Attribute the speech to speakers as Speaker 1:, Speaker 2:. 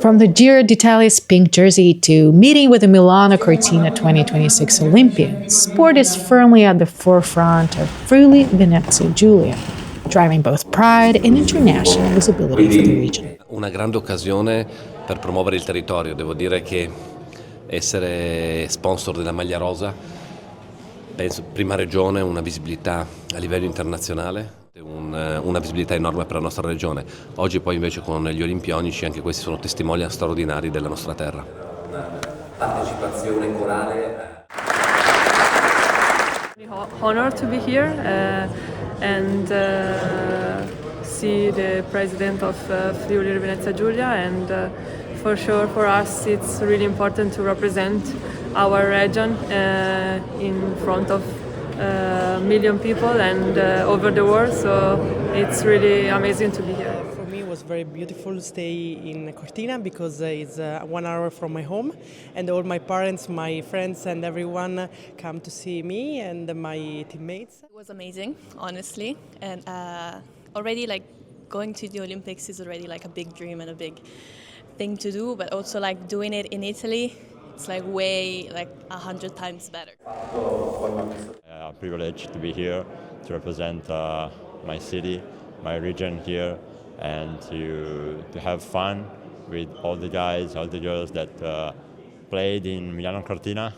Speaker 1: From the Giro d'Italia's pink jersey to meeting with the Milan-Cortina 2026 Olympians, sport is firmly at the forefront of Friuli Venezia Giulia, driving both pride and international visibility for the region.
Speaker 2: Una grande occasione per promuovere il territorio. Devo dire che essere sponsor della maglia rosa, penso prima regione, una visibilità a livello internazionale, una visibilità enorme per la nostra regione. Oggi poi invece con gli olimpionici anche questi sono testimonianze straordinari della nostra terra. Una partecipazione corale.
Speaker 3: Honored to be here and see the president of Friuli Venezia Giulia, and for sure for us it's really important to represent our region in front of million people and over the world, so it's really amazing to be here.
Speaker 4: For me it was very beautiful to stay in Cortina because it's 1 hour from my home, and all my parents, my friends and everyone come to see me and my teammates.
Speaker 5: It was amazing, honestly, and already like going to the Olympics is already like a big dream and a big thing to do, but also like doing it in Italy, it's like way like 100 times better.
Speaker 6: A privilege to be here to represent my city, my region here, and to have fun with all the guys, all the girls that played in Milan-Cortina.